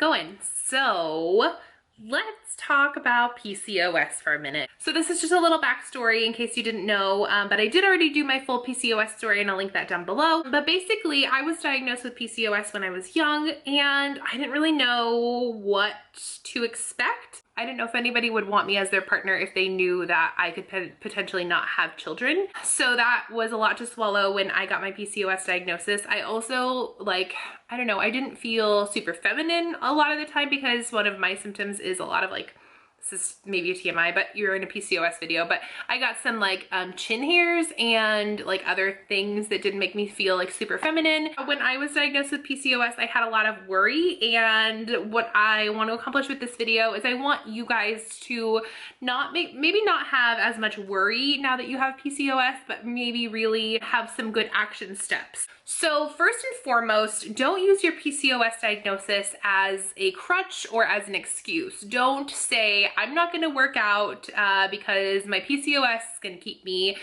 going? So let's talk about PCOS for a minute. So this is just a little backstory in case you didn't know, but I did already do my full PCOS story and I'll link that down below. But basically I was diagnosed with PCOS when I was young and I didn't really know what to expect. I didn't know if anybody would want me as their partner if they knew that I could potentially not have children. So that was a lot to swallow when I got my PCOS diagnosis. I also, I don't know, I didn't feel super feminine a lot of the time because one of my symptoms is a lot of this is maybe a TMI, but you're in a PCOS video, but I got some chin hairs and other things that didn't make me feel super feminine. When I was diagnosed with PCOS, I had a lot of worry, and what I want to accomplish with this video is I want you guys to maybe not have as much worry now that you have PCOS, but maybe really have some good action steps. So first and foremost, don't use your PCOS diagnosis as a crutch or as an excuse. Don't say, I'm not gonna work out because my PCOS is gonna keep me,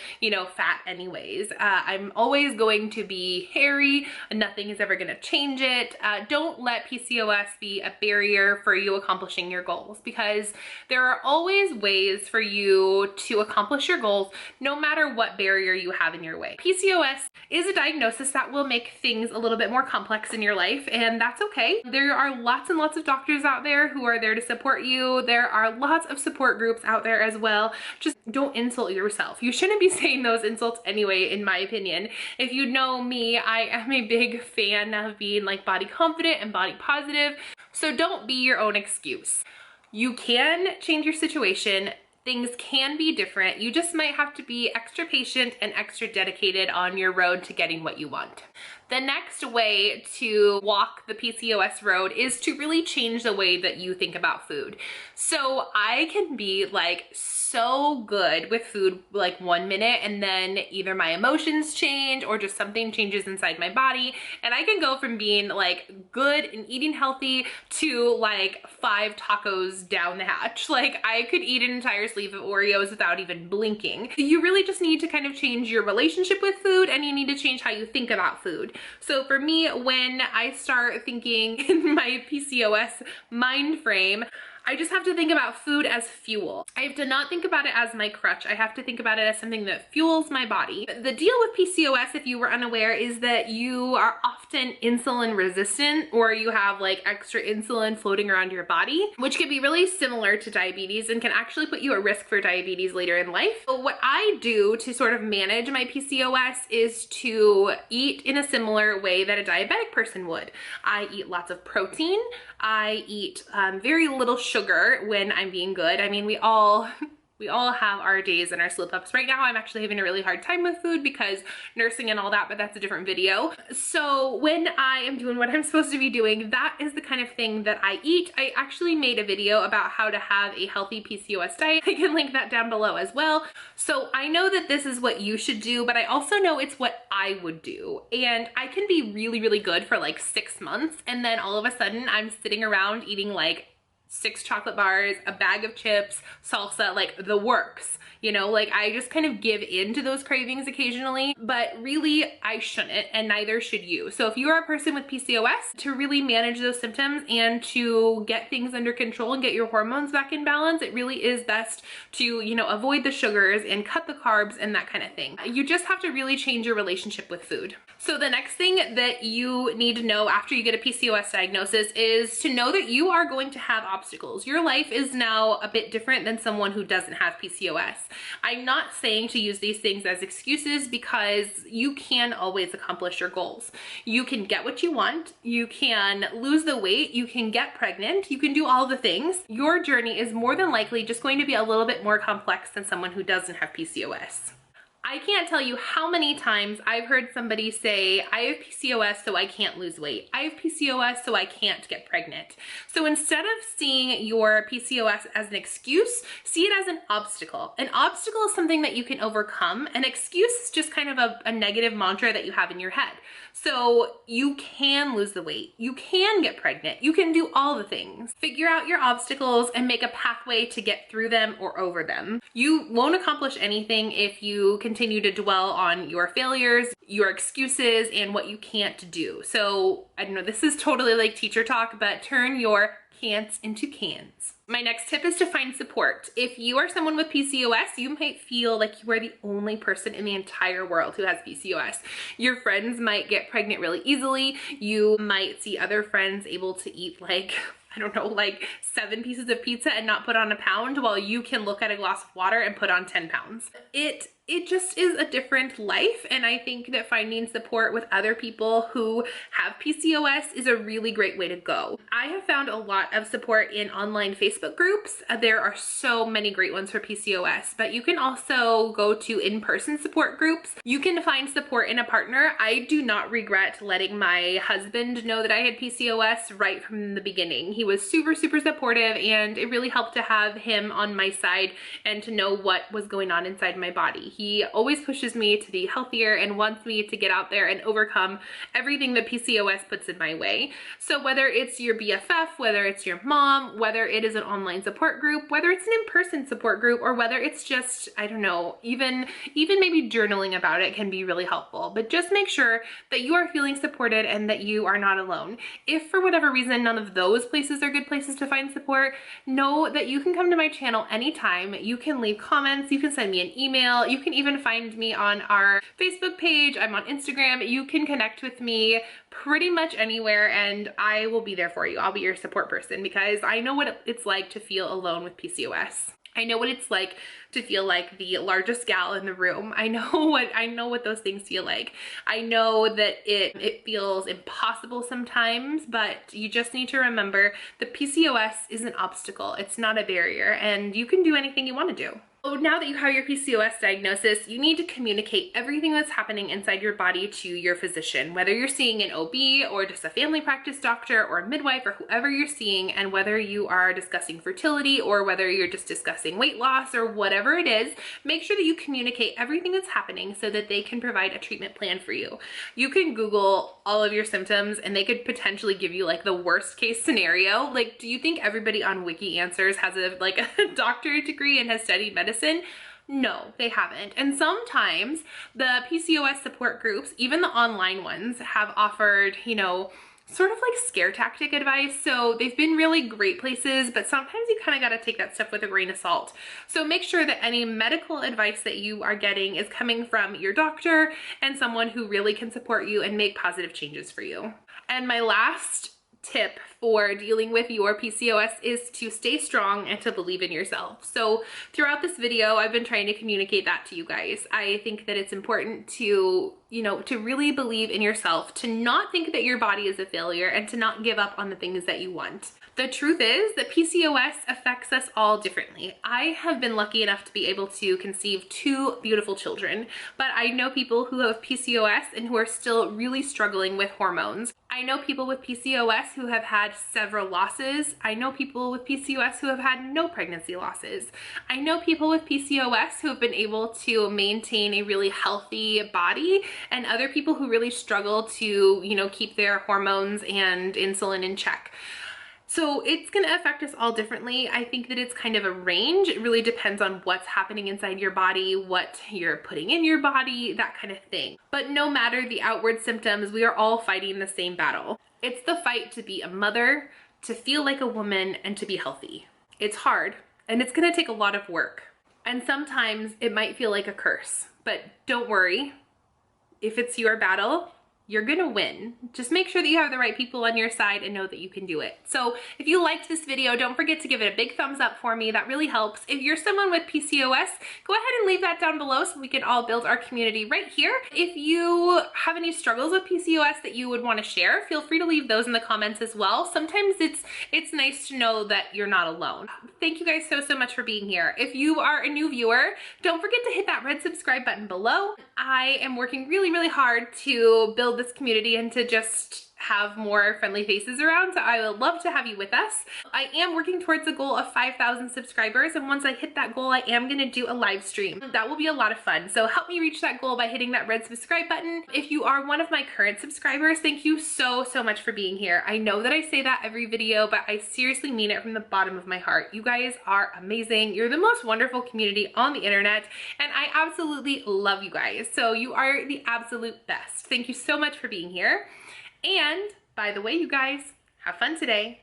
fat anyways. I'm always going to be hairy and nothing is ever gonna change it. Don't let PCOS be a barrier for you accomplishing your goals, because there are always ways for you to accomplish your goals no matter what barrier you have in your way. PCOS is a diagnosis that will make things a little bit more complex in your life, and that's okay. There are lots and lots of doctors out there who are there to support you. There are lots of support groups out there as well. Just don't insult yourself. You shouldn't be saying those insults anyway, in my opinion. If you know me, I am a big fan of being body confident and body positive. So don't be your own excuse. You can change your situation. Things can be different. You just might have to be extra patient and extra dedicated on your road to getting what you want. The next way to walk the PCOS road is to really change the way that you think about food. So I can be so good with food 1 minute, and then either my emotions change or just something changes inside my body, and I can go from being good and eating healthy to 5 tacos down the hatch. I could eat an entire sleeve of Oreos without even blinking. You really just need to kind of change your relationship with food, and you need to change how you think about food. So for me, when I start thinking in my PCOS mind frame, I just have to think about food as fuel. I have to not think about it as my crutch. I have to think about it as something that fuels my body. The deal with PCOS, if you were unaware, is that you are often insulin resistant, or you have extra insulin floating around your body, which can be really similar to diabetes and can actually put you at risk for diabetes later in life. So what I do to sort of manage my PCOS is to eat in a similar way that a diabetic person would. I eat lots of protein. I eat very little sugar when I'm being good. I mean, we all have our days and our slip ups. Right now I'm actually having a really hard time with food because nursing and all that, but that's a different video. So when I am doing what I'm supposed to be doing, that is the kind of thing that I eat. I actually made a video about how to have a healthy PCOS diet. I can link that down below as well. So I know that this is what you should do, but I also know it's what I would do. And I can be really, really good for 6 months, and then all of a sudden I'm sitting around eating 6 chocolate bars, a bag of chips, salsa, the works. I just kind of give in to those cravings occasionally, but really I shouldn't, and neither should you. So if you are a person with PCOS, to really manage those symptoms and to get things under control and get your hormones back in balance, it really is best to, avoid the sugars and cut the carbs and that kind of thing. You just have to really change your relationship with food. So the next thing that you need to know after you get a PCOS diagnosis is to know that you are going to have obstacles. Your life is now a bit different than someone who doesn't have PCOS. I'm not saying to use these things as excuses, because you can always accomplish your goals. You can get what you want, you can lose the weight, you can get pregnant, you can do all the things. Your journey is more than likely just going to be a little bit more complex than someone who doesn't have PCOS. I can't tell you how many times I've heard somebody say, I have PCOS so I can't lose weight. I have PCOS so I can't get pregnant. So instead of seeing your PCOS as an excuse, see it as an obstacle. An obstacle is something that you can overcome. An excuse is just kind of a negative mantra that you have in your head. So you can lose the weight, you can get pregnant, you can do all the things. Figure out your obstacles and make a pathway to get through them or over them. You won't accomplish anything if you continue to dwell on your failures, your excuses, and what you can't do. So I don't know, this is totally like teacher talk, but turn your can'ts into cans. My next tip is to find support. If you are someone with PCOS, you might feel like you are the only person in the entire world who has PCOS. Your friends might get pregnant really easily. You might see other friends able to eat like, I don't know, like 7 pieces of pizza and not put on a pound, while you can look at a glass of water and put on 10 pounds. It just is a different life, and I think that finding support with other people who have PCOS is a really great way to go. I have found a lot of support in online Facebook groups. There are so many great ones for PCOS, but you can also go to in-person support groups. You can find support in a partner. I do not regret letting my husband know that I had PCOS right from the beginning. He was super, super supportive, and it really helped to have him on my side and to know what was going on inside my body. He always pushes me to be healthier and wants me to get out there and overcome everything that PCOS puts in my way. So whether it's your BFF, whether it's your mom, whether it is an online support group, whether it's an in-person support group, or whether it's just, I don't know, even maybe journaling about it can be really helpful. But just make sure that you are feeling supported and that you are not alone. If for whatever reason none of those places are good places to find support, know that you can come to my channel anytime. You can leave comments, you can send me an email, you can even find me on our Facebook page. I'm on Instagram. You can connect with me pretty much anywhere, and I will be there for you. I'll be your support person, because I know what it's like to feel alone with PCOS. I know what it's like to feel like the largest gal in the room. I know what those things feel like. I know that it feels impossible sometimes, but you just need to remember that PCOS is an obstacle. It's not a barrier, and you can do anything you want to do. So now that you have your PCOS diagnosis, you need to communicate everything that's happening inside your body to your physician, whether you're seeing an OB or just a family practice doctor or a midwife or whoever you're seeing, and whether you are discussing fertility or whether you're just discussing weight loss or whatever it is, make sure that you communicate everything that's happening so that they can provide a treatment plan for you. You can Google all of your symptoms and they could potentially give you like the worst case scenario. Like, do you think everybody on Wiki Answers has a doctorate degree and has studied medicine? No, they haven't. And sometimes the PCOS support groups, even the online ones, have offered, you know, sort of like scare tactic advice. So they've been really great places, but sometimes you kind of got to take that stuff with a grain of salt. So make sure that any medical advice that you are getting is coming from your doctor and someone who really can support you and make positive changes for you. And my last tip for dealing with your PCOS is to stay strong and to believe in yourself. So throughout this video, I've been trying to communicate that to you guys. I think that it's important to, you know, to really believe in yourself, to not think that your body is a failure, and to not give up on the things that you want. The truth is that PCOS affects us all differently. I have been lucky enough to be able to conceive 2 beautiful children, but I know people who have PCOS and who are still really struggling with hormones. I know people with PCOS who have had several losses. I know people with PCOS who have had no pregnancy losses. I know people with PCOS who have been able to maintain a really healthy body, and other people who really struggle to, you know, keep their hormones and insulin in check. So it's going to affect us all differently. I think that it's kind of a range. It really depends on what's happening inside your body, what you're putting in your body, that kind of thing. But no matter the outward symptoms, we are all fighting the same battle. It's the fight to be a mother, to feel like a woman, and to be healthy. It's hard, and it's going to take a lot of work. And sometimes it might feel like a curse, but don't worry. If it's your battle, you're gonna win. Just make sure that you have the right people on your side and know that you can do it. So if you liked this video, don't forget to give it a big thumbs up for me. That really helps. If you're someone with PCOS, go ahead and leave that down below so we can all build our community right here. If you have any struggles with PCOS that you would want to share, feel free to leave those in the comments as well. Sometimes it's nice to know that you're not alone. Thank you guys so much for being here. If you are a new viewer, don't forget to hit that red subscribe button below. I am working really hard to build this community and to just have more friendly faces around, so I would love to have you with us. I am working towards a goal of 5,000 subscribers, and once I hit that goal, I am gonna do a live stream. That will be a lot of fun, so help me reach that goal by hitting that red subscribe button. If you are one of my current subscribers, thank you so much for being here. I know that I say that every video, but I seriously mean it from the bottom of my heart. You guys are amazing. You're the most wonderful community on the internet, and I absolutely love you guys. So you are the absolute best. Thank you so much for being here. And by the way, you guys, have fun today.